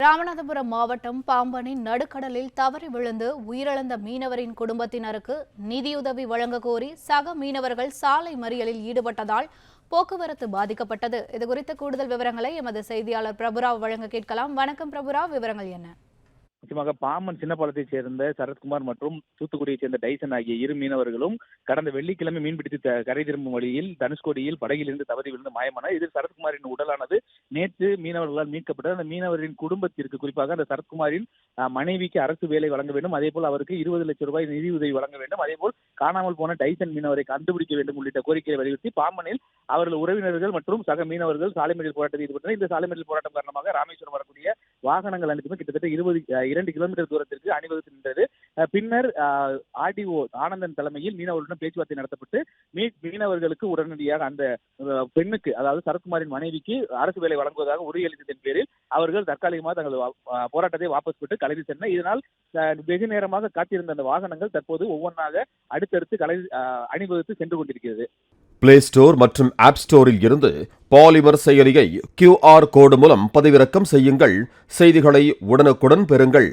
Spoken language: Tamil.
ராமநாதபுரம் மாவட்டம் பாம்பனை நடுக்கடலில் தவறி விழுந்து உயிரிழந்த மீனவரின் குடும்பத்தினருக்கு நிதியுதவி வழங்க கோரி சக மீனவர்கள் சாலை மறியலில் ஈடுபட்டதால் போக்குவரத்து பாதிக்கப்பட்டது. இதுகுறித்த கூடுதல் விவரங்களை எமது செய்தியாளர் பிரபுராவ் வழங்க கேட்கலாம். வணக்கம் பிரபுராவ், விவரங்கள் என்ன? முக்கியமாக பாம்பன் சின்னப்பாலத்தைச் சேர்ந்த சரத்குமார் மற்றும் தூத்துக்குடியைச் சேர்ந்த டைசன் ஆகிய இரு மீனவர்களும் கடந்த வெள்ளிக்கிழமை மீன்பிடித்து கரை திரும்பும் வழியில் தனுஷ்கோடியில் படகிலிருந்து தவறி விழுந்து மாயமானார். இதில் சரத்குமாரின் உடலானது நேற்று மீனவர்களால் மீட்கப்பட்டது. அந்த மீனவரின் குடும்பத்திற்கு, குறிப்பாக அந்த சரத்குமாரின் மனைவிக்கு அரசு வேலை வழங்க வேண்டும், அதேபோல் அவருக்கு 20 லட்சம் ரூபாய் நிதியுதவி வழங்க வேண்டும், அதேபோல் காணாமல் போன டைசன் மீனவரை கண்டுபிடிக்க வேண்டும் உள்ளிட்ட கோரிக்கையை வலியுறுத்தி பாம்பனில் அவர்கள் உறவினர்கள் மற்றும் சக மீனவர்கள் சாலை மறியல் போராட்டத்தில் ஈடுபட்டனர். இந்த சாலை மறியல் போராட்டம் காரணமாக ராமேஸ்வரம் வரக்கூடிய வாகனங்கள் அனைத்துமே கிட்டத்தட்ட 2 கிலோமீட்டர் தூரத்திற்கு அணிவகுத்து நின்றது. பின்னர் ஆர்டிஓ ஆனந்தன் தலைமையில் மீனவர்களுடன் பேச்சுவார்த்தை நடத்தப்பட்டு மீனவர்களுக்கு உடனடியாக அந்த பெண்ணுக்கு, அதாவது சரத்குமாரின் மனைவிக்கு அரசு வேலை வழங்குவதாக உறுதியளித்ததன் பேரில் அவர்கள் தற்காலிகமாக தங்கள் போராட்டத்தை வாபஸ் பெற்று கலைந்து சென்றனர். இதனால் வெகு நேரமாக காத்திருந்த அந்த வாகனங்கள் தற்போது ஒவ்வொன்றாக அடுத்தடுத்து அணிவகுத்து சென்று கொண்டிருக்கிறது. பிளே ஸ்டோர் மற்றும் ஆப் ஸ்டோரில் இருந்து பாலிமர் செயலியை QR கோடு மூலம் பதிவிறக்கம் செய்யுங்கள். செய்திகளை உடனுக்குடன் பெறுங்கள்.